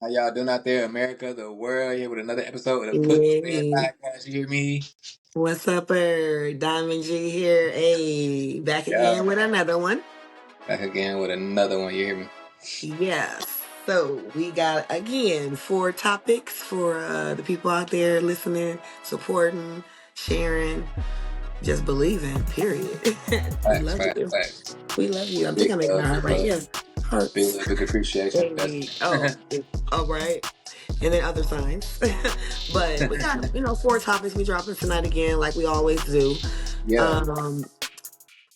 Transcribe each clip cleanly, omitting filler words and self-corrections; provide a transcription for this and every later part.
How y'all doing out there, America, the world? Here with another episode of the Put to Bed Hey, podcast. You hear me? what's up, Diamond G here. Hey, back Yeah. again with another one. Back again with another one. You hear me? Yes. So we got again 4 topics for the people out there listening, supporting, sharing, just believing. Period. We Facts, love facts, you. facts. We love you. I think Big I'm making a love, heart big right love. here. Big Hearts. love, big appreciation. That's Hey. All right. And then other signs. But we got 4 topics we dropping tonight again, like we always do. yeah. Um,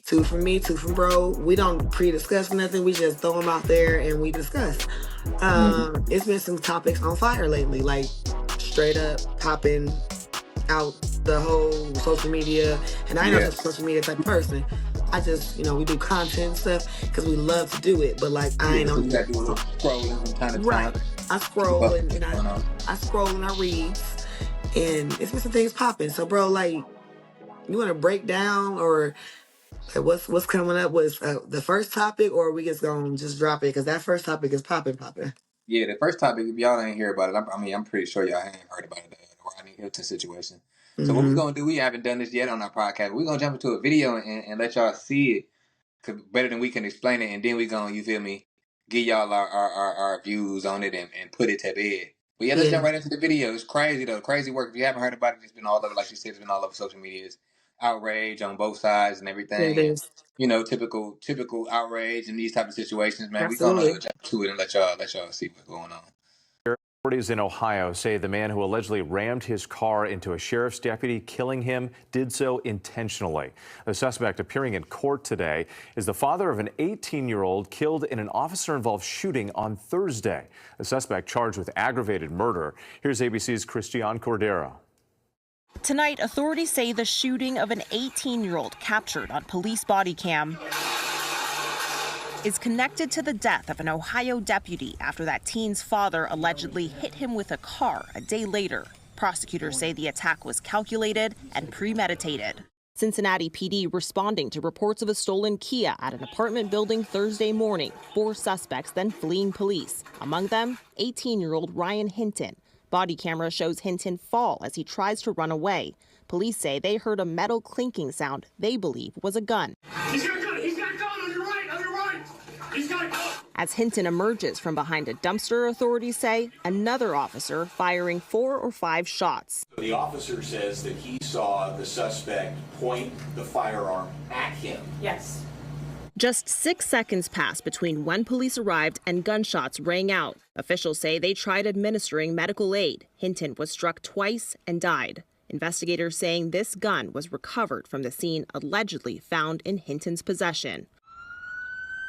2 from me, 2 from bro. We don't pre-discuss nothing. We just throw them out there and we discuss. Mm-hmm. It's been some topics on fire lately, like straight up popping out the whole social media. And I ain't no Yeah. social media type of person. I just, we do content and stuff because we love to do it. But like, I Yeah. ain't So we on got to do a little scrolling from time to time. right. I Keep scroll up with and, what's and I, going on. I scroll and I read, and it's been some things popping. So, bro, like, you want to break down or like, what's coming up was the first topic, or we just gonna just drop it because that first topic is popping. Yeah, the first topic, if y'all ain't hear about it, I'm pretty sure y'all ain't heard about it, the Rodney Hilton situation. So what we're Mm-hmm. going to do, we haven't done this yet on our podcast. We're going to jump into a video and let y'all see it better than we can explain it, and then we gonna, you feel me, give y'all our views on it and put it to bed. But yeah, let's Yeah, jump right into the video. It's crazy though, crazy work. If you haven't heard about it, it's been all over, like she said, it's been all over social media. It's outrage on both sides and yeah, it everything, and is. typical outrage in these type of situations. Man, we're gonna Absolutely. jump to it and let y'all see what's going on. Authorities in Ohio say the man who allegedly rammed his car into a sheriff's deputy, killing him, did so intentionally. The suspect appearing in court today is the father of an 18-year-old killed in an officer-involved shooting on Thursday. The suspect charged with aggravated murder. Here's ABC's Christian Cordero. Tonight, authorities say the shooting of an 18-year-old captured on police body cam is connected to the death of an Ohio deputy after that teen's father allegedly hit him with a car a day later. Prosecutors say the attack was calculated and premeditated. Cincinnati PD responding to reports of a stolen Kia at an apartment building Thursday morning. 4 suspects then fleeing police. Among them, 18-year-old Ryan Hinton. Body camera shows Hinton fall as he tries to run away. Police say they heard a metal clinking sound they believe was a gun. He's got a gun! He's got a gun! On your right! On your right! He's got a gun! As Hinton emerges from behind a dumpster, authorities say another officer firing 4 or 5 shots. The officer says that he saw the suspect point the firearm at him. Yes. Just 6 seconds passed between when police arrived and gunshots rang out. Officials say they tried administering medical aid. Hinton was struck twice and died. Investigators saying this gun was recovered from the scene allegedly found in Hinton's possession.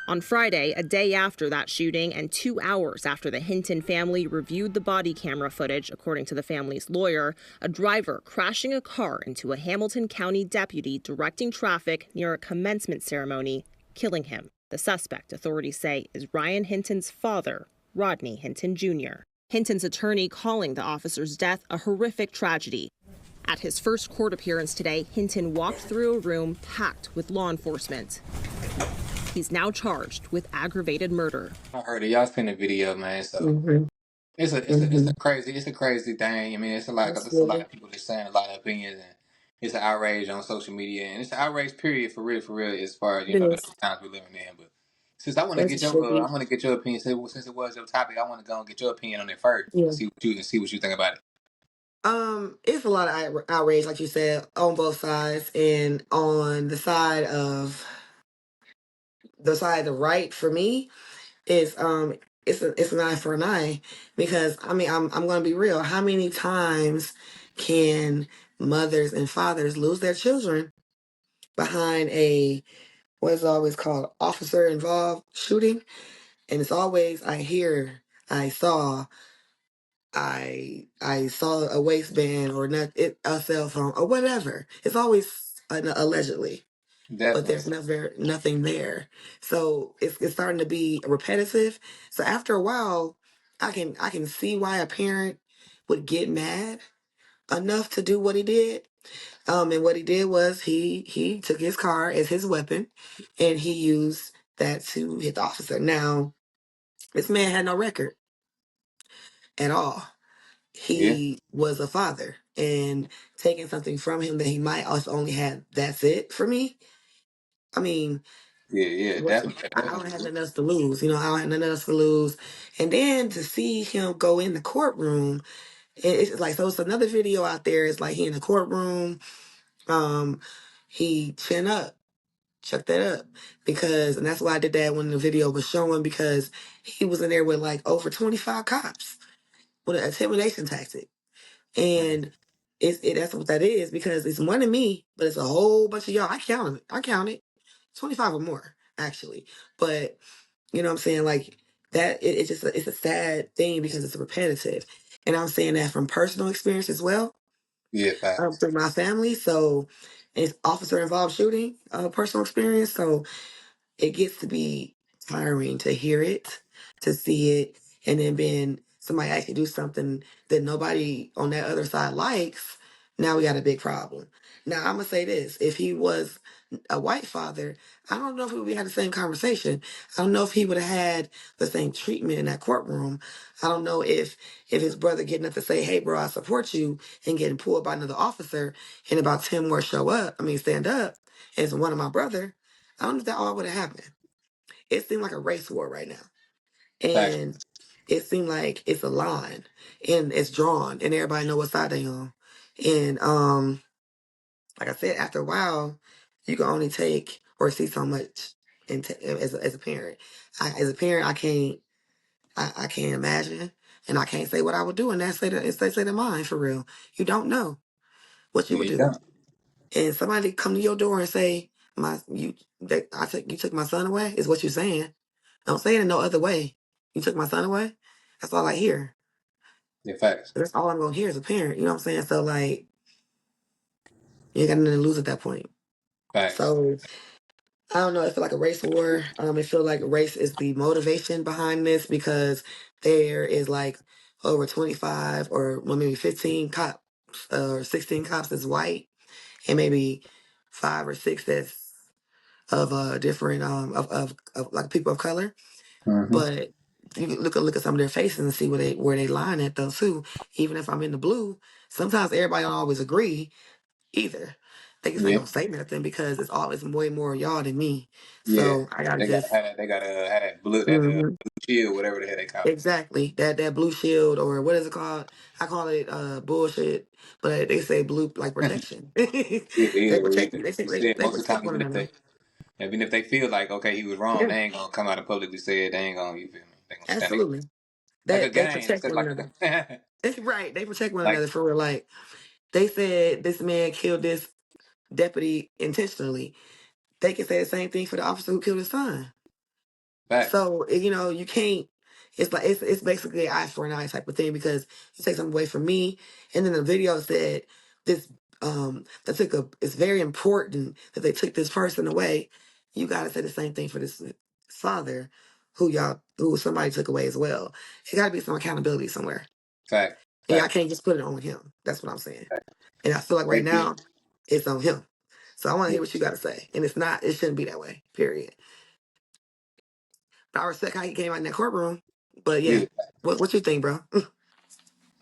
On Friday, a day after that shooting and 2 hours after the Hinton family reviewed the body camera footage, according to the family's lawyer, a driver crashing a car into a Hamilton County deputy directing traffic near a commencement ceremony, killing him. The suspect, authorities say, is Ryan Hinton's father, Rodney Hinton Jr. Hinton's attorney calling the officer's death a horrific tragedy. At his first court appearance today, Hinton walked through a room packed with law enforcement. He's now charged with aggravated murder. I heard it. Y'all seen the video, man. So Mm-hmm. it's a crazy thing. I mean, it's a lot because it's a lot Absolutely. of people just saying a lot of opinions, and it's an outrage on social media, and it's an outrage period for real. As far as It the is. times we're living in. But since I want to As it get should your, be. I want to get your opinion. Since it was your topic, I want to go and get your opinion on it first. Yeah. See what you think about it. It's a lot of outrage, like you said, on both sides, and on the side of the right for me is it's an eye for an eye because I mean I'm gonna be real. How many times can mothers and fathers lose their children behind a what is always called officer involved shooting? And it's always I saw, I saw a waistband or not a cell phone or whatever. It's always allegedly, but Definitely. there's nothing there. So it's starting to be repetitive. So after a while, I can see why a parent would get mad enough to do what he did. And what he did was he took his car as his weapon, and he used that to hit the officer. Now this man had no record. at all. Yeah, He was a father, and taking something from him that he might also only have, that's it for me. I mean, yeah, what, definitely, I don't have definitely. nothing else to lose. You know, I don't have nothing else to lose. And then to see him go in the courtroom, it's like, so it's another video out there. It's like he in the courtroom, um, he chin up. Chuck that up because, and that's why I did that when the video was showing, because he was in there with like over 25 cops with an intimidation tactic. And that's what that is, because it's one of me, but it's a whole bunch of y'all. I counted 25 or more actually. But you know what I'm saying? Like that, it's just, it's a sad thing because it's repetitive. And I'm saying that from personal experience as well, Yeah, facts, through my family. So it's officer involved shooting, personal experience. So it gets to be tiring to hear it, to see it, and then being somebody actually do something that nobody on that other side likes. Now we got a big problem. Now I'm gonna say this: if he was a white father, I don't know if we would have the same conversation. I don't know if he would have had the same treatment in that courtroom. I don't know if his brother getting up to say, "Hey, bro, I support you," and getting pulled by another officer, and about 10 more show up. I mean, stand up as one of my brother. I don't know if that all would have happened. It seemed like a race war right now. facts. And it seemed like it's a line and it's drawn and everybody know what side they on. And like I said, after a while, you can only take or see so much as a parent. As a parent, I can't imagine and I can't say what I would do and that's say the mine for real. You don't know what you Yeah, would you do. don't. And somebody come to your door and say, you took my son away, is what you're saying. Don't say it in no other way. You took my son away? That's all I hear. Yeah, facts, That's all I'm gonna hear as a parent. You know what I'm saying? So like you ain't got nothing to lose at that point. facts, So I don't know, it feel like a race war. It feel like race is the motivation behind this because there is like over 25 or well maybe 15 cops or 16 cops that's white and maybe 5 or 6 that's of different of like people of color. hmm, But you can look at some of their faces and see where they line at though too. Even if I'm in the blue, sometimes everybody don't always agree either. They just ain't yeah, gonna say nothing because it's always way more y'all than me. yeah. So I gotta They got just they got have that blue hmm blue shield, whatever the hell they call it. exactly that blue shield or what is it called? I call it bullshit, but they say blue like protection. Yeah, They yeah, well, protect yeah. you. They say You said they most of the protect time, one another. even if they feel like okay, he was wrong, Yeah, they ain't gonna come out and publicly say it. They ain't gonna, you feel me? They gonna stand absolutely. like a They gang, protect instead one like another. a Right. They protect one like another for real. Like they said this man killed this deputy intentionally. They can say the same thing for the officer who killed his son. facts, So you know, you can't it's like it's basically an eye for an eye type of thing because you take something away from me and then the video said this that took a it's very important that they took this person away. You gotta say the same thing for this father who somebody took away as well. It gotta be some accountability somewhere. facts, And I facts. can't just put it on him. That's what I'm saying. And I feel like right Thank you. now it's on him. So I want to Yeah, hear what you got to say. And it's not, it shouldn't be that way, period. But I respect how he came out in that courtroom. But yeah. yeah, what you think, bro?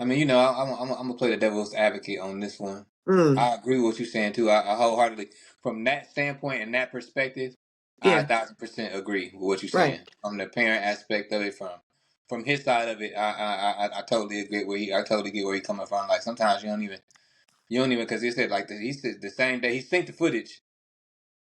I mean, I'm gonna play the devil's advocate on this one. Mm, I agree with what you're saying too. I wholeheartedly, from that standpoint and that perspective, I yeah, 1,000% agree with what you're right. saying. From the parent aspect of it, from his side of it, I totally agree I totally get where he's coming from. Like sometimes you don't even because he said like he said the same day he synced the footage.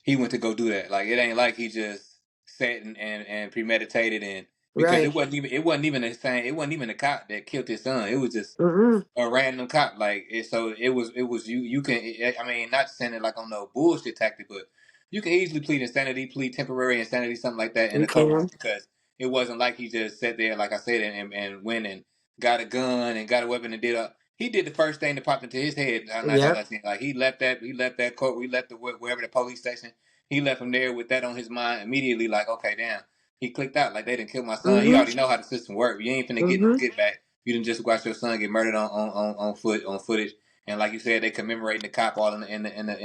He went to go do that. Like it ain't like he just sat and premeditated and because Right. it wasn't even the same. It wasn't even the cop that killed his son. It was just Mm-mm. a random cop. Like so it was you can. I mean, not saying it like on no bullshit tactic, but you can easily plead insanity, plead temporary insanity, something like that in You the courtroom can. because it wasn't like he just sat there, like I said, and went and got a gun and got a weapon and did a. He did the first thing that popped into his head. Yep. Like he left that court. We left the wherever the police station. He left him there with that on his mind immediately. Like okay, damn. He clicked out like they didn't kill my son. He Mm-hmm. already know how the system works. You ain't finna get no Mm-hmm. get back. You didn't just watch your son get murdered on footage, and like you said, they commemorating the cop all in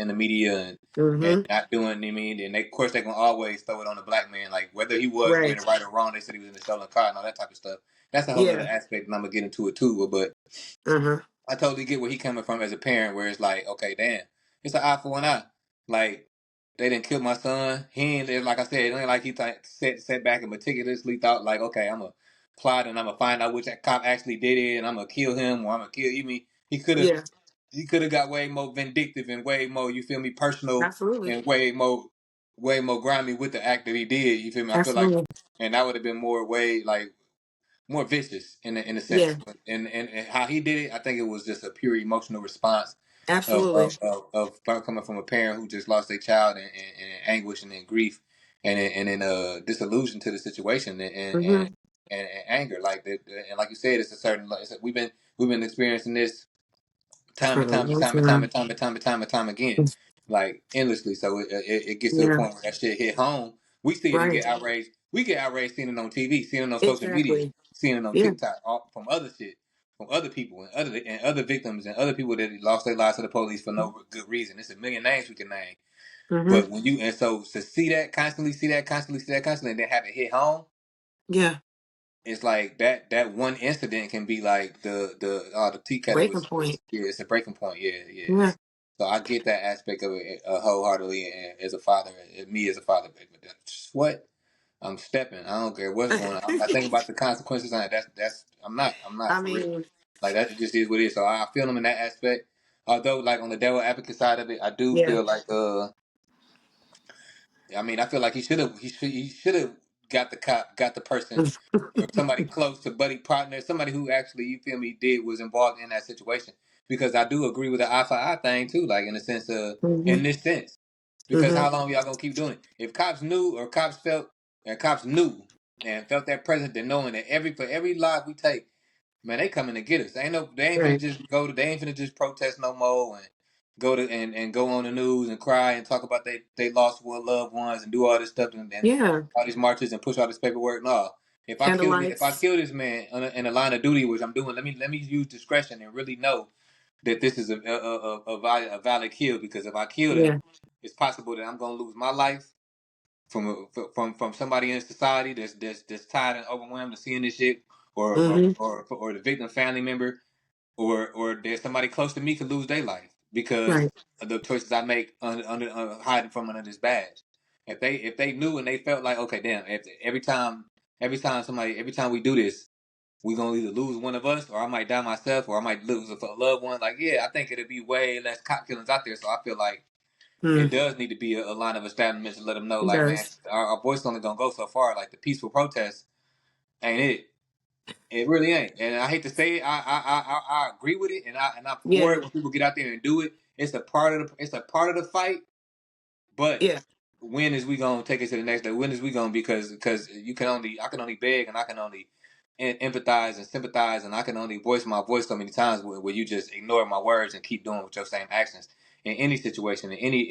the media and Mm-hmm. not doing. I mean, and they, of course they gonna always throw it on the black man, like whether he was doing Right. it right or wrong. They said he was in a stolen car and all that type of stuff. that's a whole other Yeah. aspect, and I'm gonna get into it too. But Uh-huh. I totally get where he coming from as a parent, where it's like, okay, damn, it's an eye for an eye. Like they didn't kill my son. He ain't like I said, it ain't like he sat back and meticulously thought like, okay, I'm gonna plot and I'm gonna find out which cop actually did it, and I'm gonna kill him or I'm gonna kill. You mean Yeah. he could have got way more vindictive and way more, you feel me, personal Absolutely. and way more grimy with the act that he did. You feel me? I feel like, Absolutely. and that would have been more way like more vicious in a sense. Yeah. And how he did it, I think it was just a pure emotional response Absolutely. of coming from a parent who just lost their child and anguish and in grief and in disillusion to the situation Mm-hmm. and anger like that. And like you said, it's a certain we've been experiencing this time For and a time and long time and time time. and time and time and time and time again, like endlessly. So it gets to a Yeah. point where that shit hit home. We see it and Right. get outraged. We get outraged seeing it on TV, seeing it on social media, Exactly. seeing it on Yeah. TikTok, all, from other shit, from other people and other victims and other people that lost their lives to the police for no good reason. It's a million names we can name. Mm-hmm. But when you and so to see that constantly, see that constantly, see that constantly, and then have it hit home, Yeah. it's like that one incident can be like the tea kettle Breaking was point. yeah, it's a breaking point. Yeah, yeah. Yeah. So I get that aspect of it wholeheartedly, and as a father, me as a father, what I'm stepping. I don't care what's going on. I'm not thinking about the consequences on it. That's I'm not I for real. mean, Like that just is what it is. So I feel them in that aspect. Although, like on the devil advocate side of it, I do yeah. feel like I mean, I feel like he should have got the cop, got the person, or somebody close to buddy partner, somebody who actually, you feel me, did was involved in that situation. Because I do agree with the eye for eye thing too, like in the sense of Mm-hmm. in this sense. Because Mm-hmm. how long y'all gonna keep doing it? If cops knew or cops felt and cops knew and felt that presence, and knowing that for every life we take, man, they coming to get us. They ain't finna Right. just they ain't finna just protest no more and go to and go on the news and cry and talk about they lost loved ones and do all this stuff and Yeah. all these marches and push all this paperwork. No, if I Candlelights. kill this man in a line of duty, which I'm doing, let me use discretion and really know that this is a valid kill, because if I kill him, Yeah. it's possible that I'm gonna lose my life from somebody in society that's tired and overwhelmed to seeing this shit, Mm-hmm. or the victim family member, or there's somebody close to me could lose their life because Right. of the choices I make under hiding from under this badge. If they knew and they felt like, okay, damn, if every time we do this, we gonna either lose one of us, or I might die myself, or I might lose a loved one. Like, yeah, I think it'd be way less cop killings out there. So I feel like it Mm. does need to be a line of establishment to let them know, It like, man, does. our voice only gonna go so far. Like the peaceful protest ain't it. It really ain't. And I hate to say it, I agree with it, and I'm for Yeah. it when people get out there and do it. It's a part of the fight, but Yeah. when is we gonna take it to the next day? When is we gonna, because I can only beg and I can only empathize and sympathize, and I can only voice my voice so many times where you just ignore my words and keep doing with your same actions in any situation. In any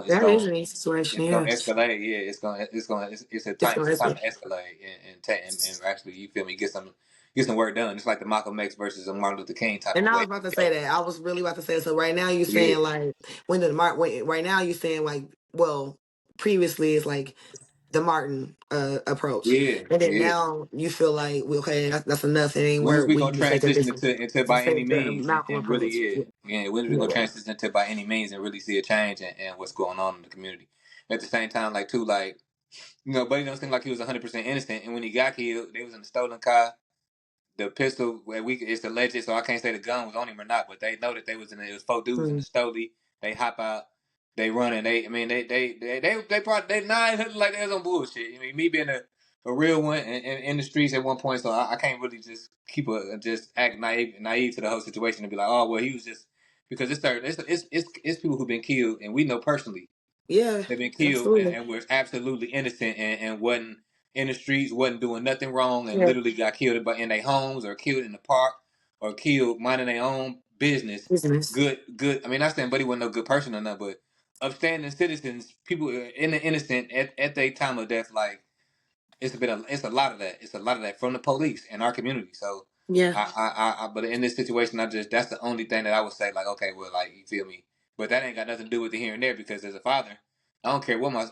That is a situation. it's gonna Yes. escalate. Yeah, It's it's going a time to. to escalate and actually, you feel me, get some work done. It's like the Malcolm X versus a Martin Luther King type And of I way. was about to say that. I was really about to say. So right now you're Yeah, saying like when the Mark. Right now you're saying like, well, previously it's like the Martin approach, yeah, and then yeah. now you feel like, well, okay, that's enough. It ain't When is work. we We gonna need to take a transition different. into To by any take the means Malcolm and really, approach. yeah, yeah? When is we gonna Yeah. transition into by any means and really see a change and what's going on in the community? At the same time, like too, like, Buddy don't seem like he was 100% innocent, and when he got killed, they was in a stolen car. The pistol, it's alleged, so I can't say the gun was on him or not, but they know that they was it was four dudes in Hmm. the stoley. They hop out, they run, and I mean, they probably they nine like they was on bullshit. I mean, me being a real one in the streets at one point, so I can't really just just act naive to the whole situation and be like, oh well, he was just, because it's people who've been killed and we know personally Yeah. they've been killed Absolutely. and were absolutely innocent and wasn't in the streets, wasn't doing nothing wrong, and Yeah. literally got killed in their homes or killed in the park or killed minding their own business. Business. Good. I mean, not saying Buddy wasn't no good person or nothing, but upstanding citizens, people in the innocent at their time of death, like it's a lot of that. It's a lot of that from the police in our community. So Yeah. but in this situation, that's the only thing that I would say, like, okay, well, like, you feel me, but that ain't got nothing to do with the here and there, because as a father, I don't care what my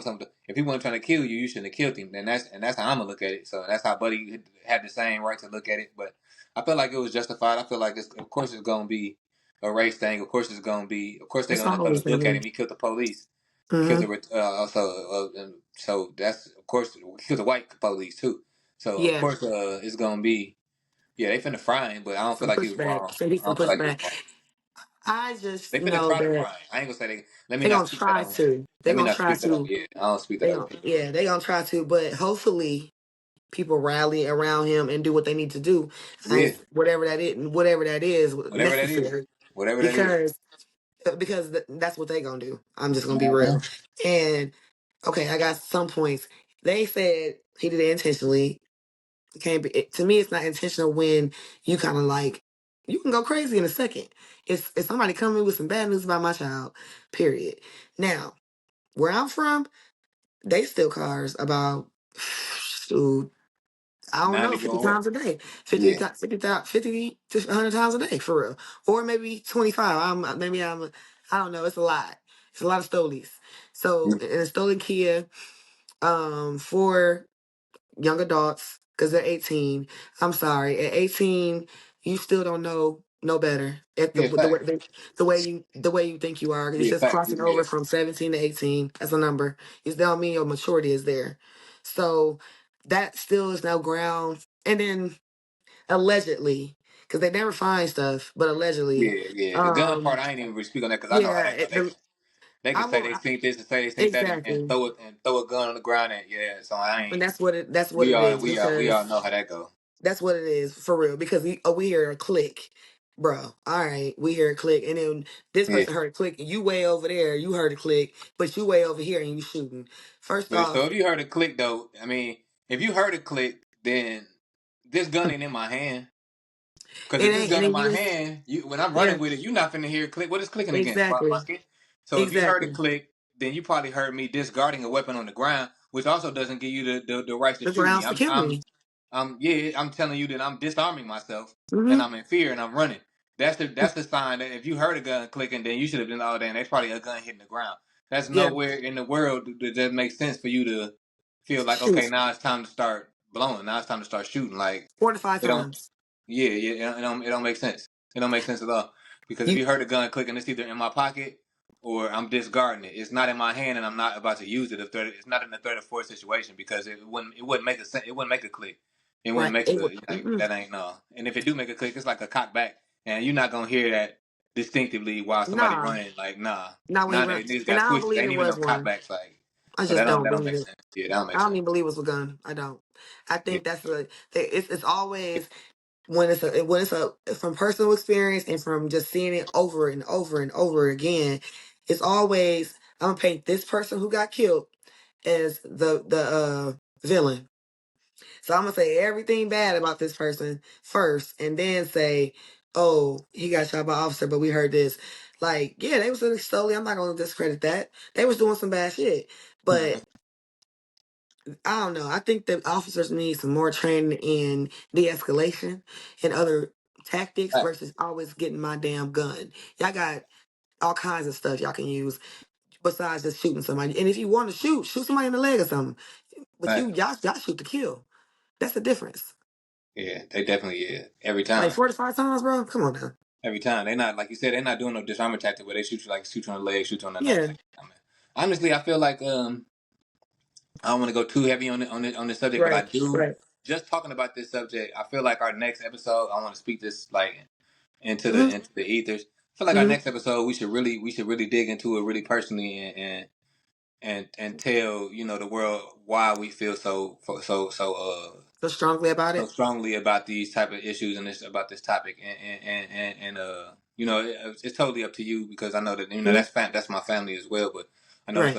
son do. If he wasn't trying to kill you, you shouldn't have killed him. And that's how I'm gonna look at it. So that's how Buddy had the same right to look at it. But I feel like it was justified. I feel like of course it's gonna be a race thing. Of course it's gonna be. Of course they're It's gonna always gonna look at him. be. He killed the police. He killed Hmm. the and so that's of course he killed the white police too. So of Yeah, course it's gonna be they finna fry him. But I don't feel some like he was pushback. wrong. Say he I some don't feel like he was pushback. wrong. I just They finna know try to that fry him. I ain't gonna say they. Let me they're not gonna speak that try over him. to. They're Let me gonna not try speak that over. to. Yeah, I don't speak that over him. They're gonna try to. But hopefully, people rally around him and do what they need to do. Yeah, Whatever that is whatever that is, necessary, whatever that is. because that's what they gonna do. I'm just gonna be Uh-huh. real. And okay, I got some points. They said he did it intentionally. It can't be to me. It's not intentional when you kind of like you can go crazy in a second. If somebody coming with some bad news about my child, period. Now, where I'm from, they steal cars about shoot, I don't know, Nine fifty doing what? times a day, Yeah, 50 to 100 times a day for real, or maybe 25. I don't know. It's a lot. It's a lot of stolies. So in a stolen Kia, for young adults because they're 18. I'm sorry, at 18, you still don't know no better. At yeah, facts. the way you think you are, it's Yeah, just facts. crossing Yeah, over from 17 to 18 as a number. It don't mean your maturity is there. So that still is no ground. And then allegedly, because they never find stuff, but allegedly, yeah. The gun part, I ain't even really speak on that because I know how yeah, that go. They I can say will they think this and say they think that and exactly. throw a gun on the ground and yeah. So I And ain't. that's what it is We all because know how that go. that's what it is for real. Because we hear a click, bro. All right, we hear a click, and then this Yeah. person heard a click. And you way over there, you heard a click, but you way over here and you shooting. First But so off, if you heard a click though, I mean, if you heard a click, then this gun ain't in my hand. Because it if this ain't. And gun in then my you, hand, when I'm yeah, running with it, you're not finna hear a click. What is clicking against? My exactly, pocket. So if you heard a exactly. click, then you probably heard me discarding a weapon on the ground, which also doesn't give you the right to The shoot me. ground security. I'm telling you that I'm disarming myself and Mm-hmm. I'm in fear and I'm running. That's the sign that if you heard a gun clicking, then you should have been oh damn, there's probably a gun hitting the ground. That's Yeah, nowhere in the world that makes sense for you to feel like okay, shoot now it's time to start blowing. Now it's time to start shooting. Like 4 to 5 it don't. times. Yeah, it don't make sense. It don't make sense at all. Because if You you heard a gun clicking, it's either in my pocket or I'm discarding it. It's not in my hand and I'm not about to use it. It's not in the third or fourth situation because it wouldn't make a it wouldn't make a click. It wouldn't right? make It, like mm-mm. that ain't no. And if it do make a click, it's like a cock back, and you're not gonna hear that distinctively while somebody Nah, running. Like nah, not when he nah, run. these And got I don't switches. They believe ain't it even no was cock one. backs. Like I so just don't that don't believe make it. sense. Yeah, that don't make I don't sense. even believe it was a gun. I don't. I Yeah, think it's always when it's a from personal experience and from just seeing it over and over and over again. It's always I'm gonna paint this person who got killed as the villain. So I'm gonna say everything bad about this person first, and then say, "Oh, he got shot by officer," but we heard this. Like, yeah, they was doing it slowly. I'm not gonna discredit that. They was doing some bad shit, but I don't know. I think that officers need some more training in de-escalation and other tactics Right. versus always getting my damn gun. Y'all got all kinds of stuff y'all can use besides just shooting somebody. And if you want to shoot somebody in the leg or something. But Right. y'all shoot to kill. That's the difference. Yeah, they definitely every Like time. 45 times, bro. Come on now. Every time they're not like you said, they're not doing no disarmament tactic where they shoot you on the leg, shoot you on the nose. Yeah. Like, I mean, honestly, I feel like I don't want to go too heavy on this subject, but I Right. do. Right. Just talking about this subject, I feel like our next episode, I want to speak this like Hmm. into the ethers. I feel like our Hmm. next episode, we should really dig into it really personally and tell the world why we feel So strongly about so it. strongly about these type of issues and this about this topic and it's totally up to you because I know that Hmm. that's my family as well, but I know Right.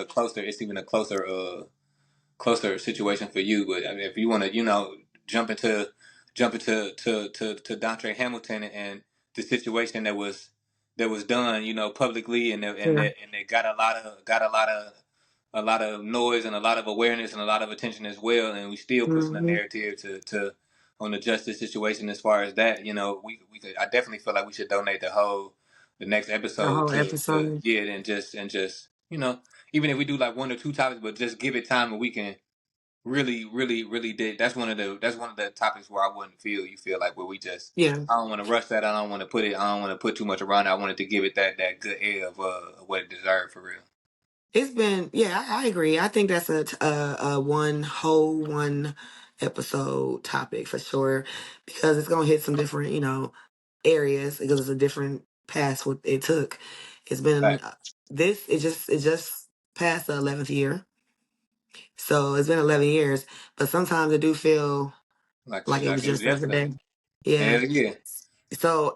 it's even a closer situation for you. But I mean, if you want to jump into to Dontre Hamilton and the situation that was done publicly Yeah. and they got a lot of noise and a lot of awareness and a lot of attention as well, and we still pushing the Hmm. narrative to on the justice situation as far as that. We could, I definitely feel like we should donate the next The episode whole to episode. yeah, and just even if we do like one or two topics, but just give it time and we can really dig. That's one of the topics where I wouldn't feel you feel like where we just Yeah. I don't want to rush that. I don't want to put too much around it. I wanted to give it that good air of what it deserved for real. It's been, yeah, I agree. I think that's a one whole one episode topic for sure because it's gonna hit some different, areas because it's a different path what it took. It's been Fact. it just passed the 11th year, so it's been 11 years. But sometimes I do feel like it was Like it was just the other yesterday. day. Yeah. Hell yeah. So,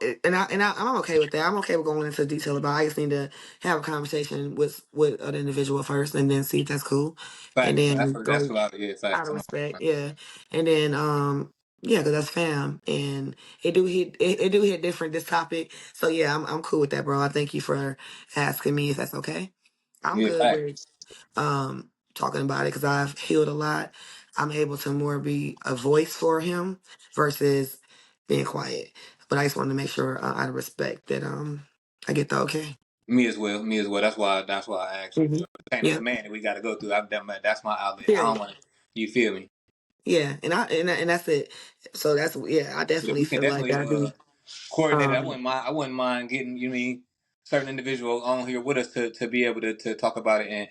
I'm okay with that. I'm okay with going into detail about. I just need to have a conversation with an individual first, and then see if that's cool, and Facts. then That's go a lot of out facts. of I'm respect, yeah, and then yeah, because that's fam, and it do hit different this topic. So yeah, I'm cool with that, bro. I thank you for asking me if that's okay. I'm yeah, good fact. with talking about it because I've healed a lot. I'm able to more be a voice for him versus being quiet. But I just wanted to make sure out of respect that I get the okay. Me as well. Me as well. That's why I asked you. Hmm. It's a Yeah. man that we got to go through. That's my outlet. I don't Period. want. You feel me? Yeah, and that's it. So that's yeah. I Yeah, definitely we can feel like definitely I do. coordinate it. Um. I wouldn't mind getting certain individual on here with us to be able to talk about it and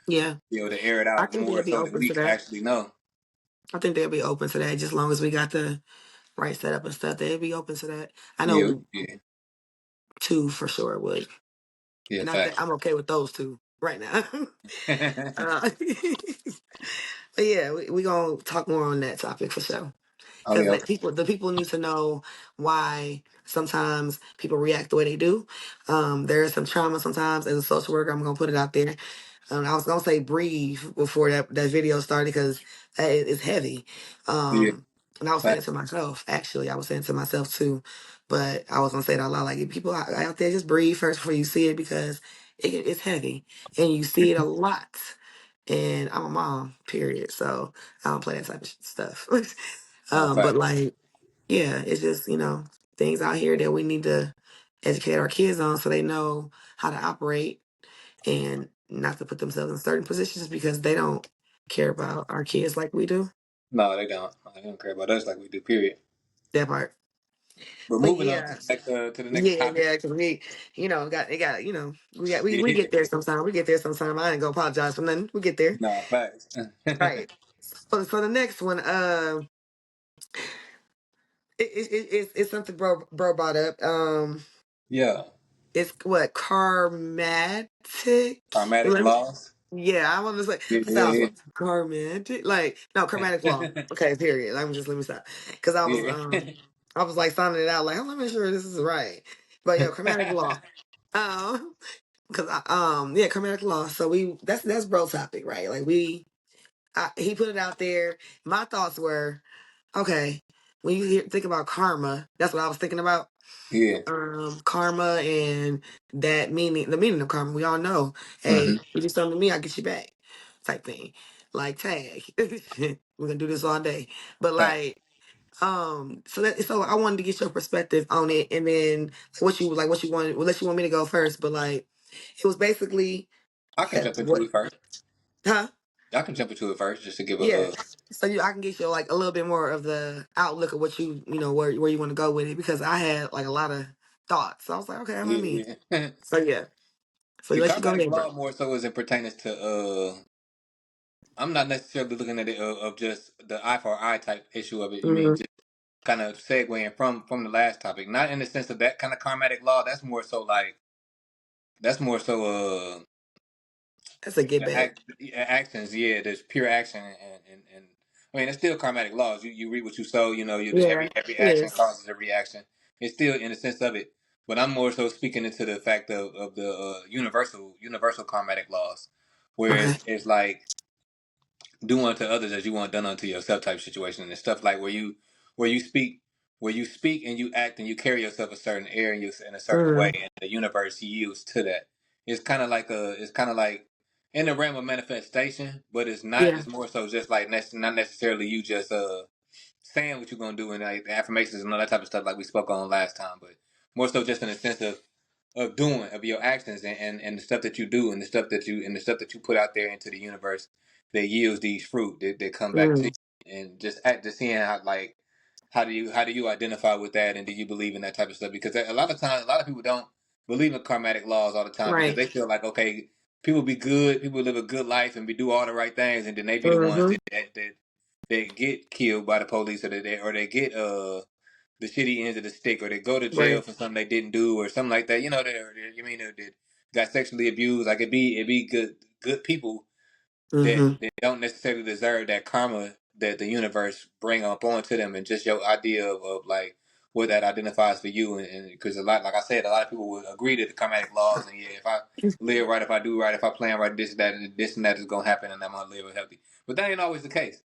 Yeah. be able to air it I out think more they'll be so that open we to can that. actually know. I think they'll be open to that. Just long as we got the right setup and stuff, they'll be open to that. I Yeah, know yeah, two for sure would, yeah. and Facts. I'm okay with those two right now. uh, But yeah, we gonna talk more on that topic for sure. Oh Because yeah. the people need to know why sometimes people react the way they do. There is some trauma sometimes as a social worker. I'm gonna put it out there. I was gonna say breathe before that video started because it's heavy. Yeah. And I was saying it Facts. to myself. Actually, I was saying it to myself too. But I was gonna say it out loud. Like if people out there, just breathe first before you see it because it's heavy and you see it a lot. And I'm a mom, period. So I don't play that type of stuff. No But facts. like, yeah, it's just, things out here that we need to educate our kids on so they know how to operate and not to put themselves in certain positions because they don't care about our kids like we do. No, they don't. They don't care about us like we do. Period. That part. But But moving on yeah. to the next Yeah, topic. yeah, because we, we Yeah. get there sometime. We get there sometime. I ain't gonna apologize for nothing. We get there. No facts. Right. So the next one, it's something bro brought up. Yeah. It's what karmatic. Karmatic Let me- laws. Yeah, I want to say Yeah, because I was yeah, like karmatic, like no karmatic law. yeah. Okay, period. Let me stop because Yeah. I was like sounding it out like I'm not even sure this is right, but yeah, karmatic law. Because yeah, karmatic law. So that's bro topic, right? Like he put it out there. My thoughts were okay when think about karma. That's what I was thinking about Yeah. karma and the meaning of karma. We all know, Hmm. hey, you do something to me, I get you back, type thing. Like tag, we're gonna do this all day. But Fact. like, so I wanted to get your perspective on it, and then what you want. Unless you want me to go first, but like, it was basically, I can jump into what, it first. huh? I can jump into it first just to give a Yeah. So I can get you like a little bit more of the outlook of what where you want to go with it because I had like a lot of thoughts. So I was like, okay, I'm gonna meet. yeah, yeah. So yeah. So The let you go karmatic ahead, bro. law more so as it pertains to I'm not necessarily looking at it of just the eye for eye type issue of it. You mean Hmm. just kind of segueing from the last topic, not in the sense of that kind of karmatic law. That's more so That's a get the back. actions. Yeah, there's pure action and I mean it's still karmatic laws. You reap what you sow. Yeah, every it action is. causes a reaction. It's still in the sense of it, but I'm more so speaking into the fact of the universal karmatic laws, where Okay. it's like do unto others as you want done unto yourself type situation and stuff like where you speak and you act and you carry yourself a certain air and you in a certain way Hmm. and the universe yields to that. It's kind of like in the realm of manifestation, but it's not. Yeah. It's more so just like not necessarily you just saying what you're gonna do and like the affirmations and all that type of stuff like we spoke on last time, but more so just in a sense of doing, of your actions, and the stuff that you do, and the stuff that you put out there into the universe that yields these fruit that come back to Mm, you. And just seeing how, like, how do you identify with that, and do you believe in that type of stuff? Because a lot of times, a lot of people don't believe in karmatic laws all the time, because right. they feel like, okay, people be good, people live a good life and do all the right things, and then they be the ones Mm-hmm. that get killed by the police, or they get the shitty ends of the stick, or they go to jail Right. for something they didn't do, or something like that. You know, they got sexually abused. Like, it be good people Mm-hmm. that don't necessarily deserve that karma that the universe bring up onto them, and just your idea of like what that identifies for you. And because a lot, like I said, a lot of people would agree to the karmatic laws, and yeah, if I live right, if I do right, if I plan right, this and that is gonna happen, and I'm gonna live healthy. But that ain't always the case.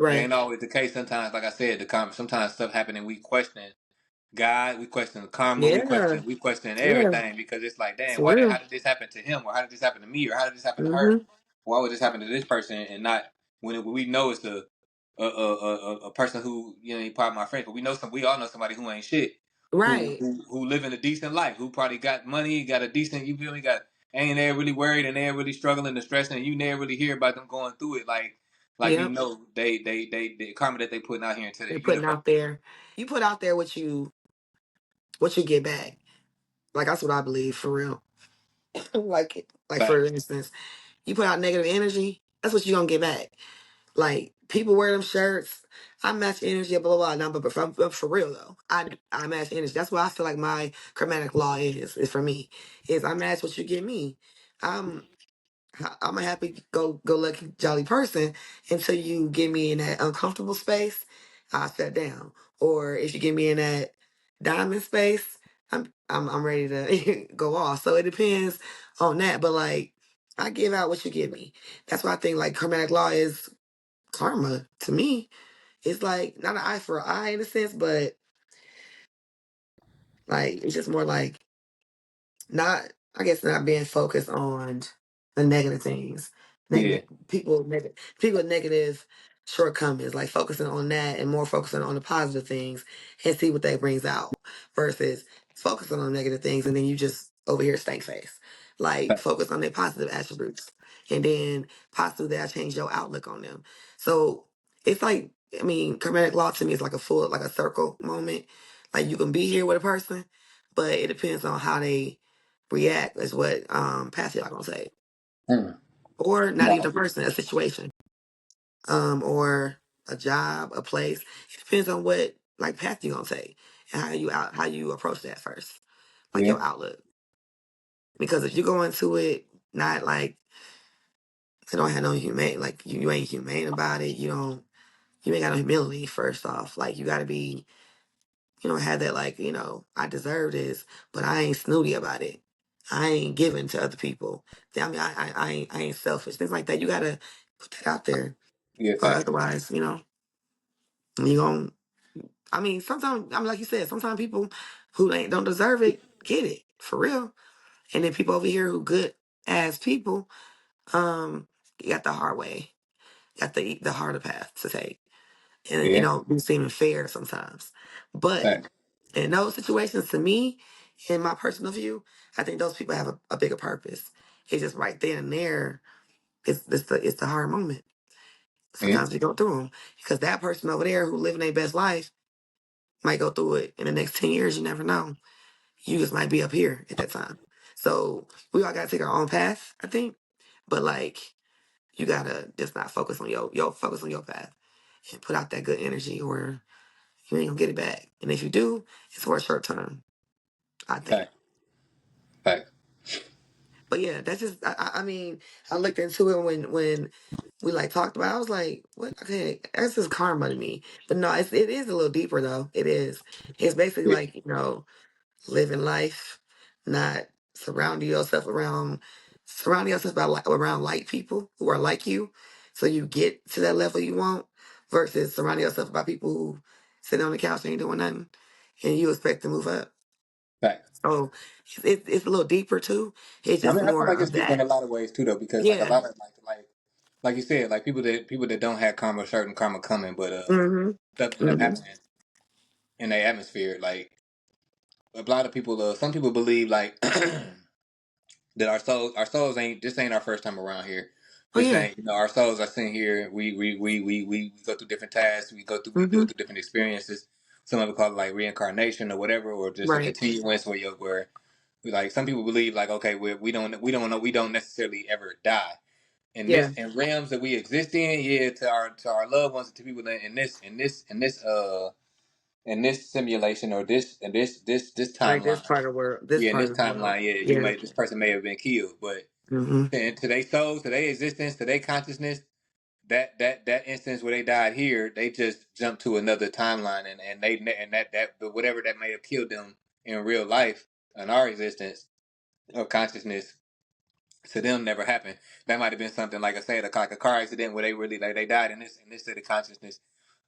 That Right. ain't always the case. Sometimes, like I said, sometimes stuff happen and we question God, we question karma, Yeah. we question Yeah. everything, because it's like, It's damn, how real. did this happen to him, or how did this happen to me, or how did this happen to her? Mm-hmm. Why would this happen to this person and not when we know it's a person who, he probably my friend, but we all know somebody who ain't shit, Right. who living a decent life, who probably got money, got a decent, you feel me, got ain't there really worried, and they're really struggling and stressing, and you never really hear about them going through it, like Yep. they the karma that they putting out here into They're the putting universe. out there. You put out there what you get back. Like that's what I believe for real. Like for Facts. instance, you put out negative energy, that's what you're gonna get back. Like people wear them shirts. I match energy, blah blah blah. Now, but for real though, I match energy. That's what I feel like my chromatic law is for me. Is I match what you give me. I'm I'm a happy go lucky jolly person until you get me in that uncomfortable space. I shut down. Or if you get me in that diamond space, I'm ready to go off. So it depends on that. But like I give out what you give me. That's why I think like chromatic law is karma to me. It's like not an eye for an eye in a sense, but like it's just more like not I guess not being focused on the negative things. Yeah. People with negative shortcomings, like focusing on that and more focusing on the positive things and see what that brings out versus focusing on negative things and then you just over here stank face. Like focus on their positive attributes and then positively that change your outlook on them. So it's like I mean, chromatic law to me is like a full like a circle moment. Like you can be here with a person, but it depends on how they react is what Pastor y'all gonna say. Hmm. Or not even No. a person, a situation. Or a job, a place. It depends on what like path you gonna take and how you approach that first. Like Yeah. your outlook. Because if you go into it not like you don't have no humane like you ain't humane about it, you ain't got no humility first off. Like you gotta be have that like, I deserve this, but I ain't snooty about it. I ain't giving to other people. I mean, I ain't selfish. Things like that. You gotta put that out there, Yeah. or Facts. otherwise, you gon' I mean, sometimes I mean, like you said, sometimes people who don't deserve it get it for real, and then people over here who good as people, you got the hard way, got the harder path to take, and Yeah. be seeming fair sometimes, but. Facts. In those situations, to me, in my personal view, I think those people have a bigger purpose. It's just right then and there. It's the hard moment. Yeah. Sometimes we go through them because that person over there who living their best life might go through it in the next 10 years. You never know. You just might be up here at that time. So we all gotta take our own path, I think. But like, you gotta just not focus on your focus on your path and put out that good energy, or you ain't gonna get it back. And if you do, it's for a short term, I think. Facts. Facts. But yeah, that's just. I mean, I looked into it when we like talked about. It, I was like, what? Okay, that's just karma to me. But no, it is a little deeper though. It is. It's basically Yeah. like living life, not surrounding yourself by around like people who are like you, so you get to that level you want, versus surrounding yourself by people who sit on the couch and ain't doing nothing, and you expect to move up. Facts. So it's a little deeper too. It's I just mean, I feel more like it's of deeper in a that. lot of ways too, though, because like a Yeah. lot of like you said, like people that don't have karma, certain karma coming, but Mm-hmm. stuff end up Mm-hmm. happening in their atmosphere. Like a lot of people, some people believe like that our souls ain't our first time around here. Oh This yeah. ain't, our souls are sitting here. We go through different tasks. We go Mm-hmm. through different experiences. Some of it called like reincarnation or whatever, or just a Right. continuance where like some people believe like, okay, we don't necessarily ever die Yeah. in realms that we exist in. Yeah, to our loved ones, to people in this simulation, or this Right. timeline. This Yeah, in part this of the world. timeline, yeah, Yeah. this person may have been killed, but Mm-hmm. to their souls, to their existence, to their consciousness, that instance where they died here, they just jumped to another timeline, and that but whatever that may have killed them in real life, in our existence of consciousness, to them never happened. That might have been something like I said, like a car accident where they really like they died in this state of consciousness,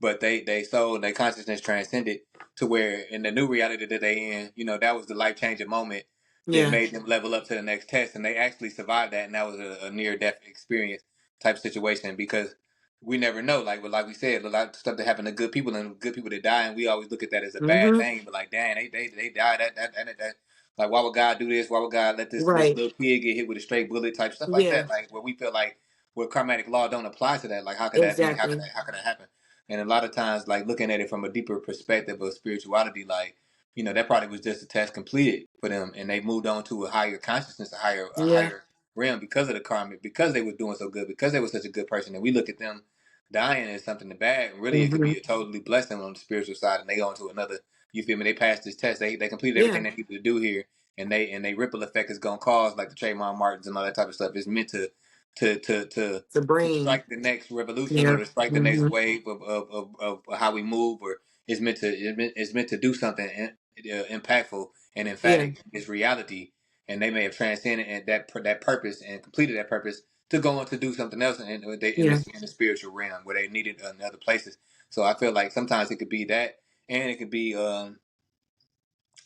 but they soul and their consciousness transcended to where in the new reality that they in, that was the life changing moment that Yeah. made them level up to the next test, and they actually survived that, and that was a near death experience type situation because we never know. Like we said, a lot of stuff that happened to good people and good people that die, and we always look at that as a bad Mm-hmm. thing. But like, damn, they died. That like, why would God do this? Why would God let this Right. little kid get hit with a straight bullet type stuff like Yeah. that? Like, where we feel like where karmatic law don't apply to that. Like, how could that be? Exactly. How could that happen? And a lot of times, like looking at it from a deeper perspective of spirituality, like, that probably was just a test completed for them, and they moved on to a higher consciousness, a Yeah. higher realm because of the karma, because they were doing so good, because they were such a good person. And we look at them dying as something bad, and really it could Mm-hmm. be a totally blessing on the spiritual side, and they go into another. You feel me? They passed this test. They completed Yeah. everything they needed to do here, and they ripple effect is gonna cause like the Trayvon Martins and all that type of stuff. It's meant to to to The to brain. strike the next revolution, Yeah. or to strike the next Mm-hmm. wave of how we move, or it's meant to do something impactful and Yeah. emphatic. It's reality, and they may have transcended and that purpose and completed that purpose to go on to do something else Yeah. in the spiritual realm where they needed in other places. So I feel like sometimes it could be that, and it could be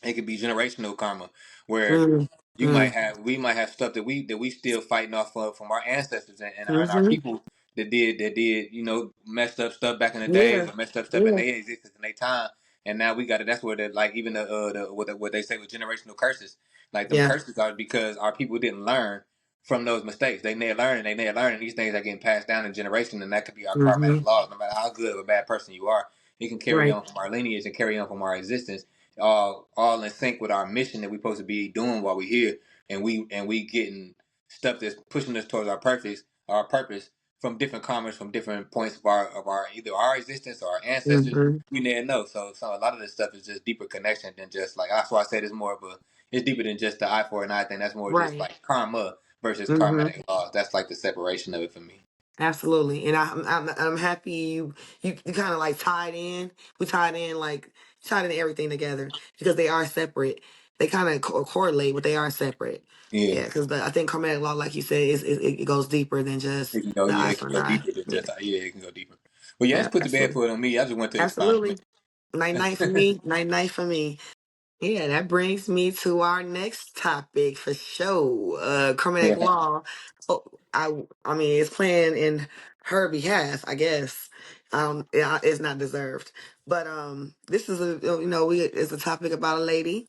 generational karma, where Mm-hmm. we might have stuff that we still fighting off of from our ancestors and our Mm-hmm. people that did messed up stuff back in the days, Yeah. or messed up stuff in Yeah. their existence in their time, and now we got it. That's where like even what they say with generational curses, like them Yeah. curses are because our people didn't learn from those mistakes. They never learn, and these things are getting passed down in generation, and that could be our Mm-hmm. karmatic laws. No matter how good of a bad person you are, it can carry Right. on from our lineage and carry on from our existence, all in sync with our mission that we're supposed to be doing while we're here, and we getting stuff that's pushing us towards our purpose from different comments from different points of our either our existence or our ancestors. Mm-hmm. We never know. So a lot of this stuff is just deeper connection than just like, that's why I said it's deeper than just the eye for an eye thing. That's more just Right. like karma versus Mm-hmm. karmatic laws. That's like the separation of it for me. Absolutely. And I'm happy you kind of like tied in. We tied in everything together because they are separate. They kind of correlate, but they are separate. Yeah. Yeah, because I think karmatic law, like you said, it goes deeper than just It can go, the yeah, eye it for can an go eye. deeper than Yeah, just, yeah, it can go deeper. But yeah, it's yeah, put the bed absolutely, foot on me. I just want to expound on absolutely. Night night for me. Night night for me. Yeah, that brings me to our next topic for sure. Karmatic it. law. Oh, I mean, it's playing in her behalf, I guess. Yeah, it's not deserved, but this is it's a topic about a lady,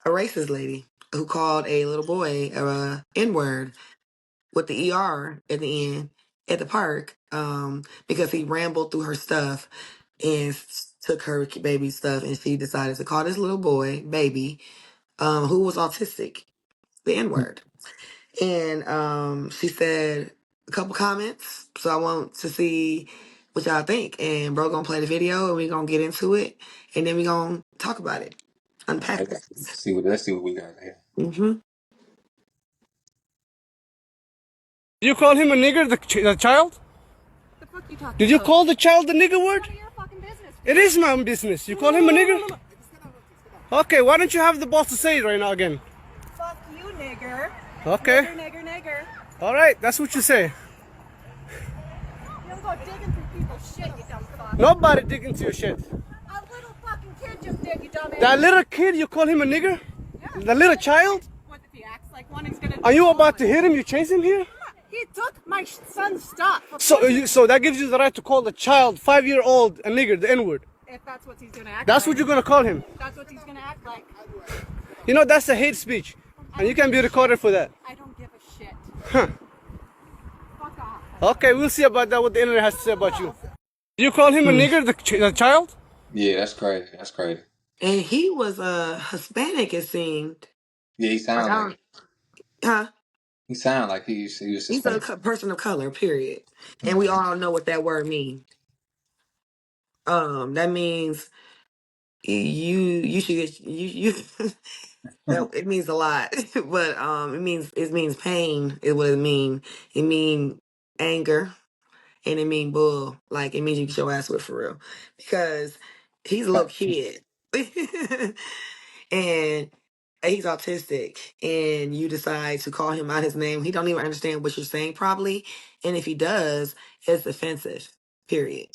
a racist lady, who called a little boy a N word with the ER at the end at the park, because he rambled through her stuff and took her baby stuff, and she decided to call this little boy baby, who was autistic, the N word. And she said a couple comments. So I want to see what y'all think. And bro gonna play the video and we gonna get into it. And then we gonna talk about it. All right, Unpack let's this. let's see what we got here. Mm-hmm. Did you call him a nigger, the child? The fuck you talking Did you about? call the child the nigger word? None of your fucking business. It is my own business. You call him a nigger? Okay, why don't you have the balls to say it right now again? Fuck you, nigger. Okay. Nigger. All right, that's what you say. You don't go digging through people's shit, you dumb fuck. Nobody dig into your shit. A little fucking kid just did, you dumbass. That little kid, you call him a nigger? Yeah. The little child? What if he acts like one, he's gonna... Are you about to hit him? You chase him here? He took my son's stuff. So that gives you the right to call the child, 5-year-old, a nigger, the N-word. if that's what he's gonna act That's like. what you're gonna call him. That's what he's gonna act like. You know, that's a hate speech. And you can be recorded for that. I don't give a shit. Huh. Fuck off. Okay, we'll see about that, what the internet has to say about you. You call him a nigger, the child? Yeah, that's crazy. That's crazy. And he was Hispanic, it seemed. Yeah, Like I don't, huh? he sound like he was He's a Hispanic. person of color, period. And we Mhm. all know what that word means. That means you should get you that it means a lot. But it means pain is what it mean. It mean anger and it mean bull. Like it means you get your ass whipped for real. Because he's a little kid. And he's autistic and you decide to call him out his name. He don't even understand what you're saying probably. And if he does, it's offensive. Period.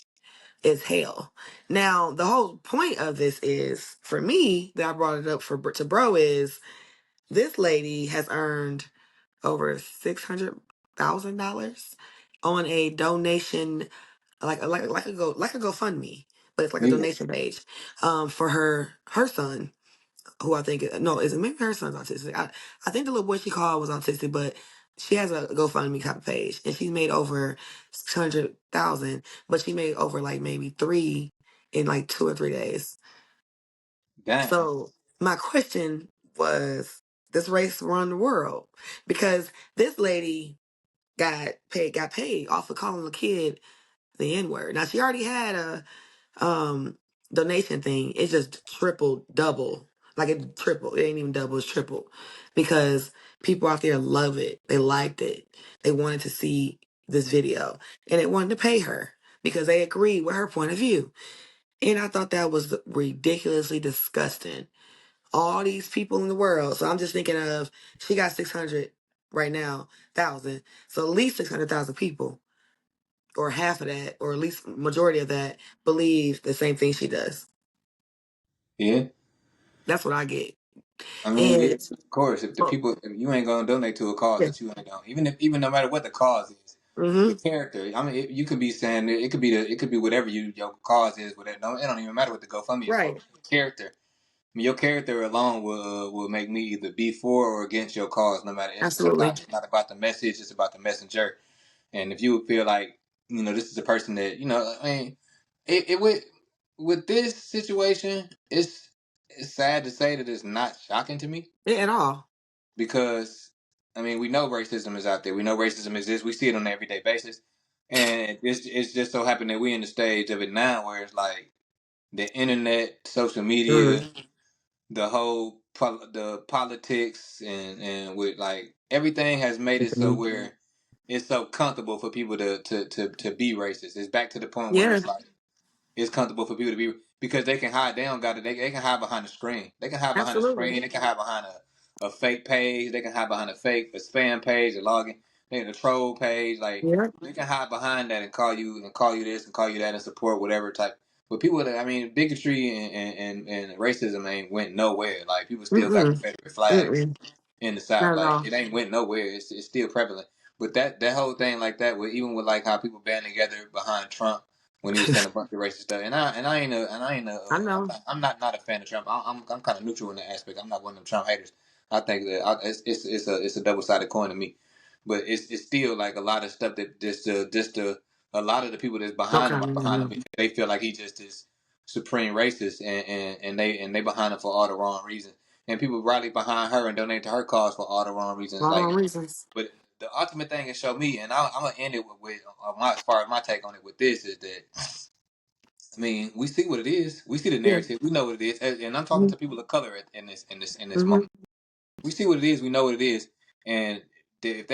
It's hell. Now, the whole point of this is for me that I brought it up to bro is this lady has earned over $600,000 on a donation like a GoFundMe, but it's like a Yeah, donation page for her son who I think no, is it maybe her son's autistic? I think the little boy she called was autistic, but she has a GoFundMe type of page, and she's made over 600,000, but she made over like maybe three in like 2 or 3 days. damn. So my question was, this race run the world because this lady got paid off of calling the kid the N word. Now she already had a donation thing. It just tripled, double. Like it tripled. It ain't even double, it's tripled. Because people out there love it. They liked it. They wanted to see this video. And they wanted to pay her because they agreed with her point of view. And I thought that was ridiculously disgusting. All these people in the world. So I'm just thinking of she got 600 right now, thousand. So at least 600,000 people or half of that, or at least majority of that, believe the same thing she does. Yeah. That's what I get. I mean, And of course, if the oh, people, if you ain't gonna donate to a cause yeah, that you ain't gonna, even no matter what the cause is, hmm your character. I mean, you could be saying it could be whatever your cause is. Whatever, no, it don't even matter what the GoFundMe is for. right, But your character, I mean, your character alone will make me either be for or against your cause. No matter, absolutely, it's not about the message; it's about the messenger. And if you feel like this is a person that I mean, it with this situation, it's sad to say that it's not shocking to me yeah, at all. because I mean we know racism is out there. We know racism exists. We see it on an everyday basis, and it's just so happened that we in the stage of it now where it's like the internet, social media, Mm, the whole the politics, and with like everything has made it so mhm. where it's so comfortable for people to be racist. It's back to the point where Yeah, it's like it's comfortable for people to be because they can hide. They don't got it. They can hide behind the screen. They can hide behind a absolutely. screen. They can hide behind a fake page. They can hide behind a spam page, a login, a troll page. Like Yeah, they can hide behind that and call you this and call you that and support whatever type. But people that I mean, bigotry and racism ain't went nowhere. Like people still got mm-mm, Confederate flags mm-mm, in the South. not at Like all. it ain't went nowhere. It's still prevalent. But that whole thing like that, with even with like how people band together behind Trump when he was saying a bunch of racist stuff, and I ain't a I know. I'm not a fan of Trump. I'm kind of neutral in that aspect. I'm not one of them Trump haters. I think that it's a double sided coin to me, but it's still like a lot of stuff that a lot of the people that's No behind him are comment. behind him Mhm. because they feel like he just is supreme racist and they behind him for all the wrong reasons. And people rally behind her and donate to her cause for all the wrong reasons. All Like, wrong reasons. but the ultimate thing is show me, and I'm gonna end it with as far as my take on it with this is that I mean we see what it is, we see the Yeah. narrative, we know what it is, and I'm talking Mm-hmm. to people of color in this Mm-hmm. moment. We see what it is, we know what it is, and if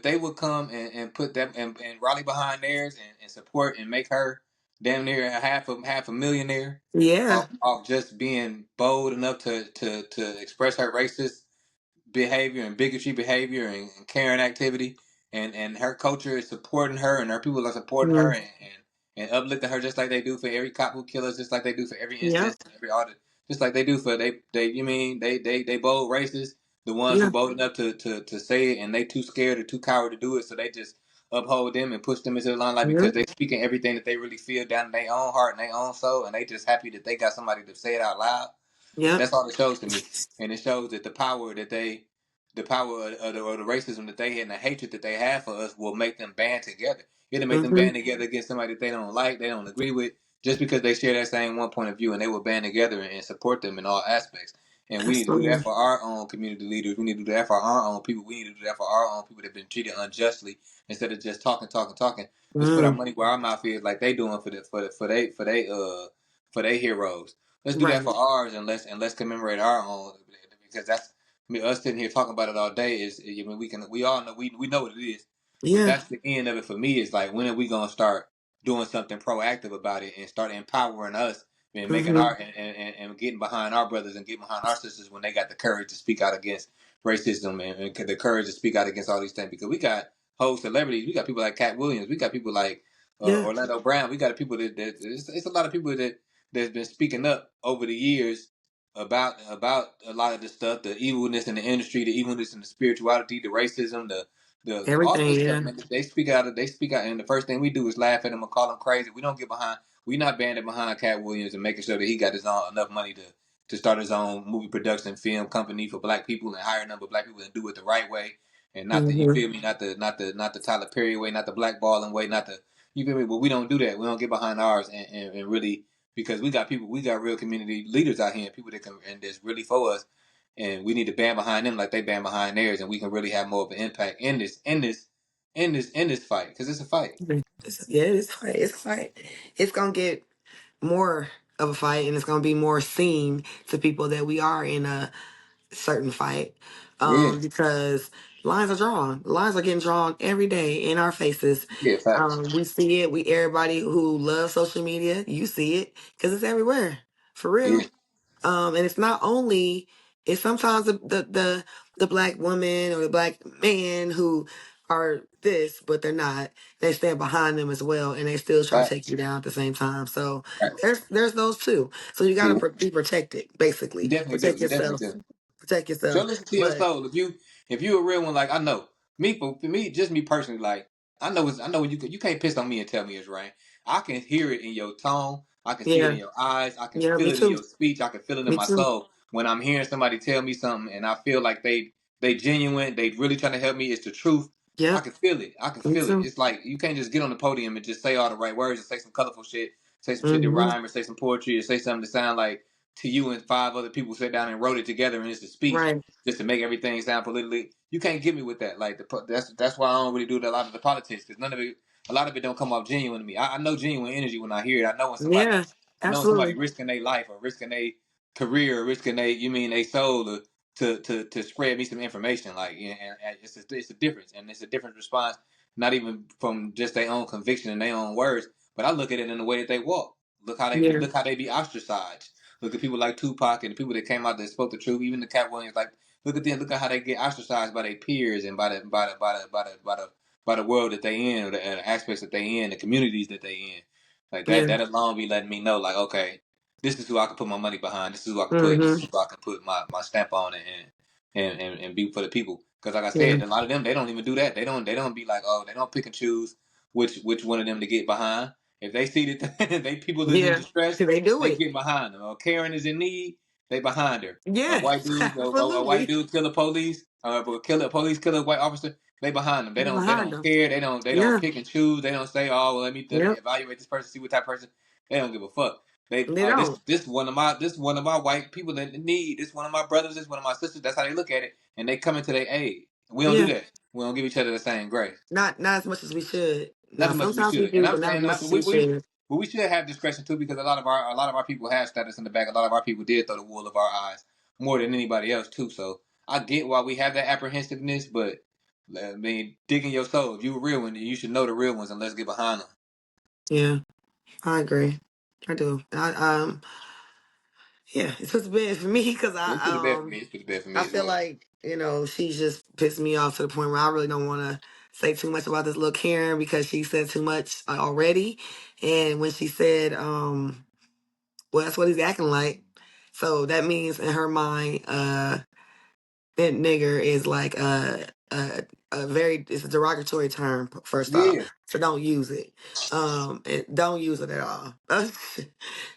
they would come and put them and rally behind theirs and support and make her damn near half a millionaire Yeah. off just being bold enough to express her racist behavior and bigotry behavior and Karen activity, and her culture is supporting her, and her people are supporting her Mm-hmm. and uplifting her just like they do for every cop who kills us, just like they do for every Yep. instance, every audit, just like they do for they you mean they bold racists, the ones who Yeah. bold enough to say it, and they too scared or too coward to do it, so they just uphold them and push them into the limelight because Yep. they speaking everything that they really feel down in their own heart and their own soul, and they just happy that they got somebody to say it out loud. Yep. That's all it shows to me, and it shows that the power of the racism that they had and the hatred that they have for us will make them band together. It'll make them Mm-hmm. band together against somebody that they don't like, they don't agree with, just because they share that same one point of view, and they will band together and support them in all aspects. And we need to do that Absolutely. for our own community leaders. We need to do that for our own people. We need to do that for our own people that have been treated unjustly. Instead of just talking, let's put our Mm. money where our mouth is, like they doing for they heroes. Let's do that Right. for ours, and let's commemorate our own, because that's, I mean, us sitting here talking about it all day is, I mean, we all know, we know what it is, but Yeah. that's the end of it for me. Is like, when are we gonna start doing something proactive about it and start empowering us and making Mm-hmm. our and getting behind our brothers and getting behind our sisters when they got the courage to speak out against racism and the courage to speak out against all these things, because we got whole celebrities, we got people like Cat Williams, we got people like Yeah. Orlando Brown, we got people that it's a lot of people that's been speaking up over the years about a lot of the stuff, the evilness in the industry, the evilness in the spirituality, the racism, the all Everything. this stuff, Yeah. man. They speak out, and the first thing we do is laugh at them and call them crazy. We don't get behind. We not banding behind Cat Williams and making sure that he got his own enough money to start his own movie production film company for black people and hire a number of black people and do it the right way, and not the, you Mm-hmm. feel me, not the Tyler Perry way, not the blackballing way, not the, you feel me. But we don't do that. We don't get behind ours and really, because we got real community leaders out here and people that can, and that's really for us, and we need to band behind them like they band behind theirs, and we can really have more of an impact in this fight, because it's a fight. Yeah, it's hard. It's hard. It's gonna get more of a fight, and it's gonna be more seen to people that we are in a certain fight. Yeah, Because lines are drawn. Lines are getting drawn every day in our faces. yeah, facts. We see it. We everybody who loves social media, you see it because it's everywhere. For Yeah, real. And it's not only, it's sometimes the black woman or the black man who are this, but they're not. They stand behind them as well, and they still try to take facts, you down at the same time. So facts. there's those too. So you gotta Yeah, be protected, you basically. definitely do. Protect You definitely yourself. do. Protect So yourself. listen to your But soul. If you a real one, like I know me, for me, just me personally, like I know when you can't piss on me and tell me it's rain. I can hear it in your tone. I can see it yeah, in your eyes. I can yeah, feel me it in too. your speech. I can feel it in Me my too. soul when I'm hearing somebody tell me something, and I feel like they genuine. They really trying to help me. It's the truth. I Yep, can feel it. I can me feel it. too. It's like you can't just get on the podium and just say all the right words and say some colorful shit, say some shit that Hmm. rhyme, or say some poetry, or say something that sound like to you and five other people sat down and wrote it together and it's a speech Right. just to make everything sound politically. You can't get me with that. Like that's why I don't really do a lot of the politics, because none of it, a lot of it don't come off genuine to me. I know genuine energy when I hear it. Yeah, I know when somebody absolutely. risking their life or risking their career or risking their, you mean, their soul to spread me some information. Like, yeah, and it's a difference, and it's a different response. Not even from just their own conviction and their own words, but I look at it in the way that they walk. Yeah, Look how they be ostracized. Look at people like Tupac and the people that came out that spoke the truth. Even the Cat Williams, like, look at them. Look at how they get ostracized by their peers and by the world that they in, or the aspects that they in, the communities that they in. Like that. yeah. That alone be letting me know, like, okay, this is who I can put my money behind. This is who I can put. This Hmm. is who I can put my stamp on it and be for the people. Because like I Yeah, said, a lot of them, they don't even do that. They don't be like, oh, they don't pick and choose which one of them to get behind. If they see that they people is in yeah. distress, They do they it. get behind them. Or Karen is in need, they behind her. Yes, A white absolutely. dude kill a police, a police kill a white officer. They behind them. They're They behind don't them. care. They don't Yeah, pick and choose. They don't say, oh, well, let me yep. evaluate this person, see what type of person. They don't give a fuck. They They don't. this one of my white people that need. This one of my brothers. This one of my sisters. That's how they look at it, and they come into their aid. We don't do Yeah, that. We don't give each other the same grace. not as much as we should. Not Now, as much as we sometimes we should. And do, I'm but not as saying, much as we should. but we should have discretion too, because a lot of our people have status in the back. A lot of our people did throw the wool of our eyes more than anybody else too. So I get why we have that apprehensiveness, but I mean, dig in your soul. If you a real one, then you should know the real ones, and let's get behind them. Yeah, I agree. I do. Yeah, it's just bad for me because It's pretty bad for me. It's pretty bad for I me as feel well. like, she's just pissed me off to the point where I really don't want to say too much about this little Karen because she said too much already. And when she said, well, that's what he's acting like. So that means in her mind, that nigger is like a very, it's a derogatory term, first off. Yeah, So don't use it. And don't use it at all.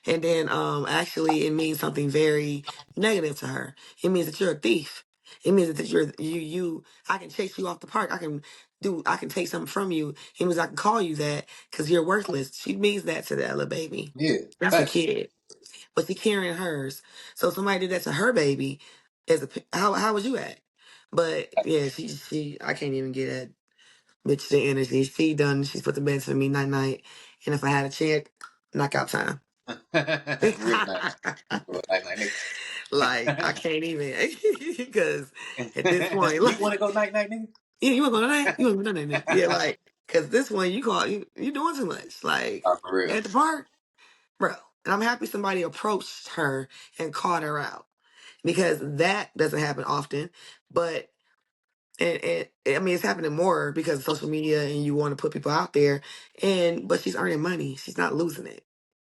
And then actually it means something very negative to her. It means that you're a thief. It means that you I can chase you off the park. I can take something from you. It means I can call you that because you're worthless. She means that to that little baby. yeah, That's a facts. kid. But she carrying hers. So somebody did that to her baby how would you act? But yeah, she I can't even get that bitch the energy. She done. She's put the bed for me night night. And if I had a chance, knockout time. Real nice. Well, like Like I nigga. can't even because at this point, You like want to go night night, nigga? yeah, you want to go tonight? You want to go tonight? Yeah, like because this one you doing too much. Like Oh, for real. at the park, bro. And I'm happy somebody approached her and called her out because that doesn't happen often. But and I mean it's happening more because of social media and you want to put people out there. And but she's earning money. She's not losing it.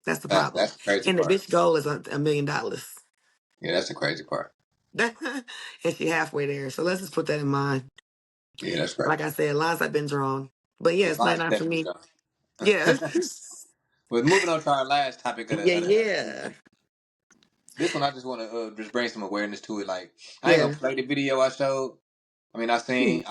That's the problem. That's the crazy And the part. bitch goal is $1 million. Yeah, that's the crazy part. And she halfway there. So let's just put that in mind. Yeah, that's crazy. Like I said, lines have been drawn. But yeah, The it's line's 99 for definitely me. gone. Yeah. But moving on to our last topic of Yeah, the yeah. this one, I just want to just bring some awareness to it. Like, I ain't gonna Yeah. play the video I showed. I mean, I Hmm. seen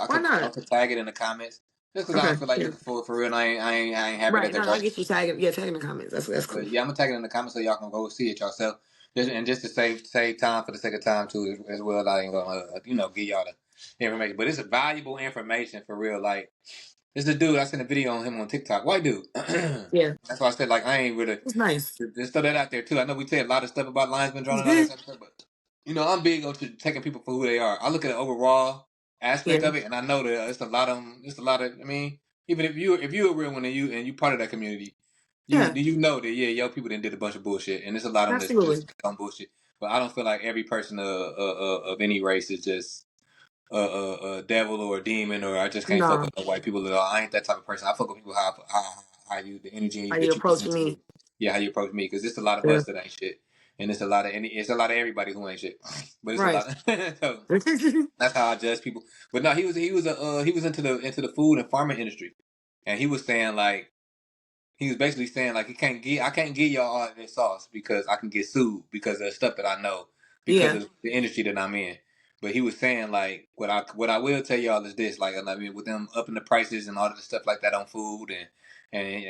Why I not? could tag it in the comments just because I don't Okay. feel like Yeah. looking for it for real. And I ain't happy that Right. they're No, I roasting. get you tagging. Yeah, tagging the comments. That's cool. But yeah, I'm gonna tag it in the comments so y'all can go see it yourself. Just to save time for the sake of time too as well. I ain't gonna give y'all the information, but it's a valuable information for real. Like this is a dude I seen a video on him on TikTok. White dude. Yeah. That's why I said like I ain't really It's nice. just throw that out there too. I know we say a lot of stuff about lines been drawn and all that type of stuff, but I'm big on taking people for who they are. I look at the overall aspect Yeah. of it, and I know that it's a lot of It's a lot of. I mean, even if you're a real one and you part of that community, Yeah. you know that yo people done did a bunch of bullshit, and there's a lot of them that's Absolutely. just on bullshit. But I don't feel like every person of any race is just a devil or a demon, or I just can't fuck No. with no white people at all. I ain't that type of person. I fuck with people how you the energy How you that you approach present to me? me. Yeah, how you approach me, because it's a lot of Yeah. us that ain't shit, and it's a lot of everybody who ain't shit. But it's a Right. lot. So that's how I judge people. But no, he was into the food and farming industry, and he was saying like he was basically saying like I can't give y'all all of this sauce because I can get sued because of the stuff that I know because Yeah. of the industry that I'm in. But he was saying like what I will tell y'all is this, like I mean with them upping the prices and all of the stuff like that on food and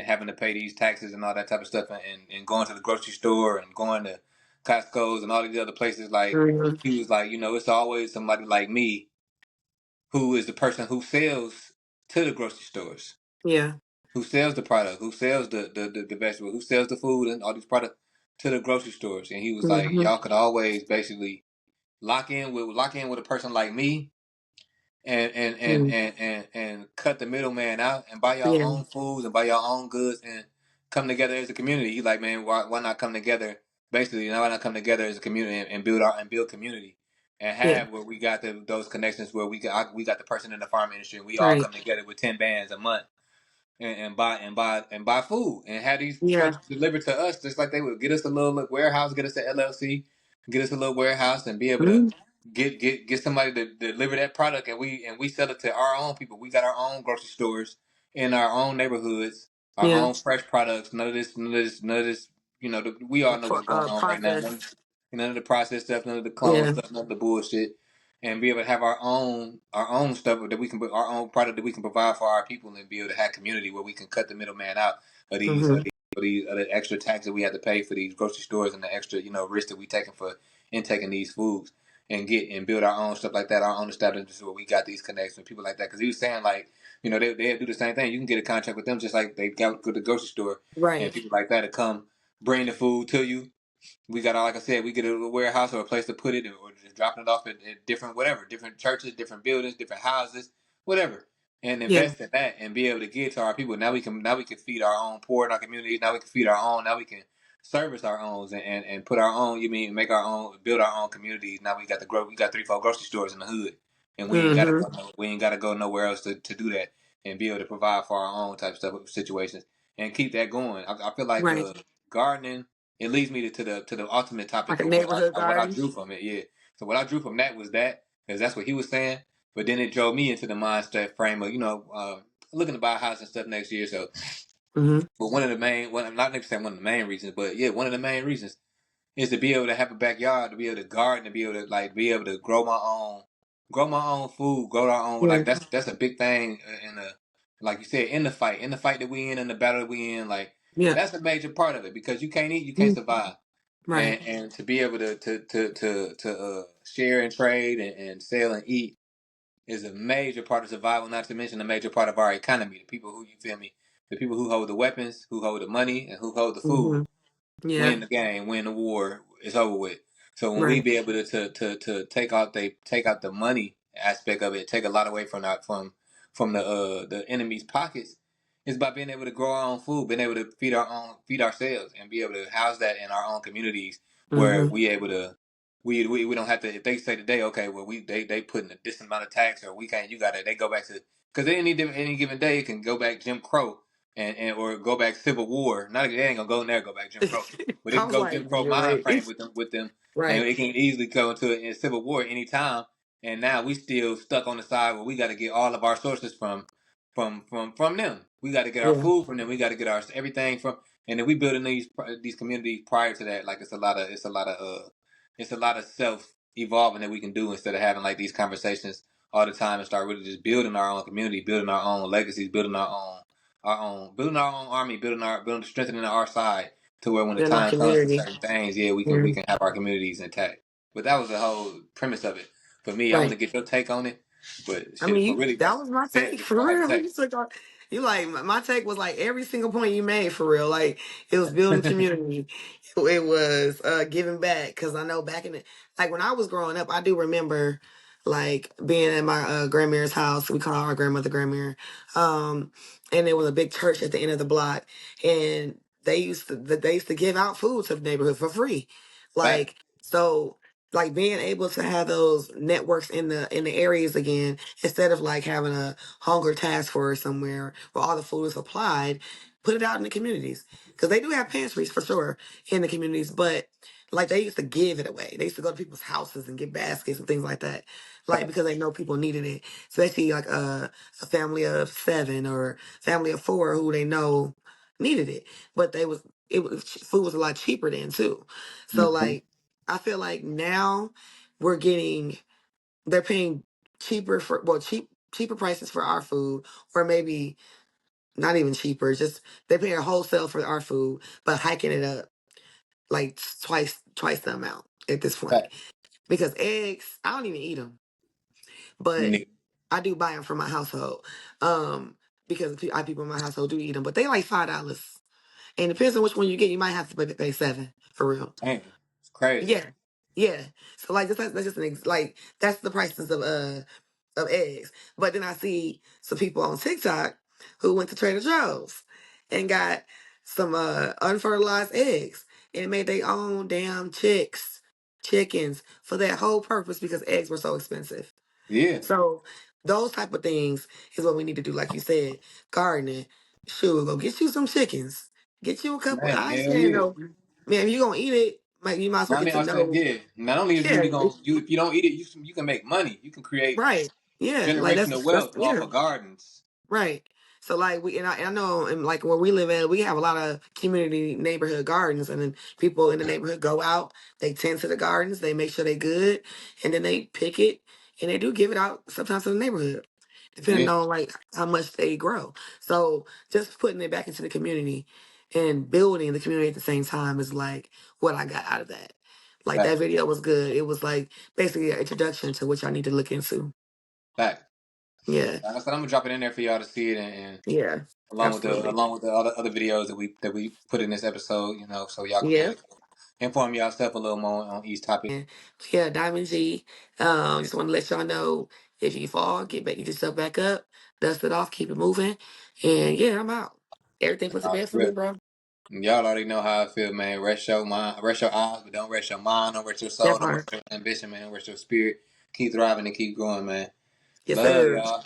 having to pay these taxes and all that type of stuff and going to the grocery store and going to Costco's and all these other places, like Hmm. he was like, it's always somebody like me who is the person who sells to the grocery stores, Yeah. who sells the product, who sells the vegetable, who sells the food and all these products to the grocery stores. And he was like, Hmm. y'all could always basically lock in with a person like me Hmm. and cut the middleman out and buy your Yeah. own foods and buy your own goods and come together as a community. He's like, man, why not come together? Basically, why not come together as a community and build community and Yeah. have where we got those connections where we got the person in the farm industry and we all Right. come together with 10 bands a month and buy food and have these Yeah. trucks delivered to us just like they would get us a little warehouse, get us an LLC, get us a little warehouse and be able to Hmm. get somebody to deliver that product and we sell it to our own people. We got our own grocery stores in our own neighborhoods, our Yeah. own fresh products. None of this. We all know what's going on right now. Process. None of the processed stuff, none of the clone Yeah. stuff, none of the bullshit, and be able to have our own stuff that we can put our own product that we can provide for our people and be able to have community where we can cut the middleman out of Hmm. these of the extra tax that we have to pay for these grocery stores and the extra risk that we taking for intaking these foods and get and build our own stuff like that, our own establishments where we got these connections with people like that. Because he was saying like they do the same thing. You can get a contract with them just like they got to the grocery store and Right. people like that to come bring the food to you. We got, like I said, we get a warehouse or a place to put it, or just dropping it off at different churches, different buildings, different houses, whatever, and Yeah. invest in that and be able to give to our people. Now we can feed our own poor in our communities. Now we can feed our own. Now we can service our own and put our own. You mean make our own, build our own communities. Now we got 3-4 grocery stores in the hood, and Hmm. we ain't gotta go nowhere else to do that and be able to provide for our own type stuff situations and keep that going. I feel like Right. gardening, it leads me to the ultimate Like topic a of neighborhood what I garden. drew from it. Yeah, So what I drew from that was that, because that's what he was saying. But then it drove me into the mindset frame of, looking to buy a house and stuff next year. So, Mm-hmm. but not necessarily one of the main reasons, but yeah, one of the main reasons is to be able to have a backyard, to be able to garden, to be able to be able to grow my own food, grow our own. Yeah. Like that's a big thing in the, like you said, in the fight that we in the battle that we in. Like Yeah. that's a major part of it because you can't eat, you can't Mhm. survive, Right. and to be able to share and trade and sell and eat is a major part of survival. Not to mention a major part of our economy. The people who you feel me, the people who hold the weapons, who hold the money, and who hold the food Mm-hmm. Yeah. win the game, win the war, it's over with. So when we Right. be able to take out the money aspect of it, take a lot away from the enemy's pockets, it's by being able to grow our own food, being able to feed ourselves, and be able to house that in our own communities where Mm-hmm. we able to. We don't have to, if they say today, okay, well they put in this amount of tax, or we can't, you got to, they go back to, because any given day it can go back Jim Crow, and or go back Civil War. Not they ain't gonna go in there, go back Jim Crow, but it I can was go like, Jim Crow you're mind right. frame with them, and Right. it can easily go into a civil war at any time. And now we still stuck on the side where we got to get all of our sources from them. We got to get our Yeah. food from them. We got to get our everything from, and then we building these communities prior to that. Like it's a lot of self evolving that we can do instead of having like these conversations all the time and start really just building our own community, building our own legacies, building our own army, building strengthening our side to where when the In our time comes for community. certain things, yeah, Yeah. we can have our communities intact. But that was the whole premise of it. For me, I want Right. to get your take on it. But I shit, mean, but really, that was my say it. take What you for gonna have to real. say? You took on, you like my take was like every single point you made for real. Like it was building community. It was giving back because I know back in the like when I was growing up, I do remember like being at my grandmother's house. We call our grandmother grandmother, and there was a big church at the end of the block, and they used to give out food to the neighborhood for free, Fact. like so like being able to have those networks in the areas again instead of like having a hunger task force somewhere where all the food is supplied, put it out in the communities because they do have pantries for sure in the communities, but like they used to give it away. They used to go to people's houses and get baskets and things like that, like because they know people needed it, especially like a family of 7 or family of 4 who they know needed it, but it was food was a lot cheaper then too, so Mm-hmm. like I feel like now we're getting they're paying cheaper for cheaper prices for our food, or maybe not even cheaper, just they're paying wholesale for our food, but hiking it up like twice the amount at this point. Fact. Because eggs, I don't even eat them, Me but neither. I do buy them for my household. Because people in my household do eat them, but they like $5. And it depends on which one you get, you might have to pay 7 for real. Damn, it's crazy. Yeah, yeah. So like that's just like that's the prices of eggs. But then I see some people on TikTok who went to Trader Joe's and got some unfertilized eggs and made their own damn chickens for that whole purpose because eggs were so expensive. Yeah, So those type of things is what we need to do. Like you said, gardening. Sure, go get you some chickens. Get you a couple. man, I ain't hell saying yeah. no. Man, if you gonna eat it, you might as well I get mean, to I said, know. yeah. Not only is you Yeah, really gonna you if you don't eat it, you can make money. You can create right. Yeah, like generational that's wealth off yeah. of gardens. Right. So like and I know and like where we live at, we have a lot of community neighborhood gardens, and then people in the neighborhood go out, they tend to the gardens, they make sure they good, and then they pick it and they do give it out sometimes to the neighborhood, depending Yeah, on like how much they grow. So just putting it back into the community and building the community at the same time is like what I got out of that. Like that fact, video was good. It was like basically an introduction to what y'all need to look into. fact. Yeah. Like I said, I'm gonna drop it in there for y'all to see it, and Yeah. Absolutely. along with the other videos that we put in this episode, so y'all can be able Yeah. to inform yourself a little more on each topic. And yeah, Diamond G. Just want to let y'all know if you fall, get yourself back up, dust it off, keep it moving. And yeah, I'm out. Everything put to bed for me, Real. bro. Y'all already know how I feel, man. Rest your mind, rest your eyes, but don't rest your mind, don't rest your soul, That don't part. rest your ambition, man. Rest your spirit. Keep thriving and keep growing, man. Yes, Love sir. y'all.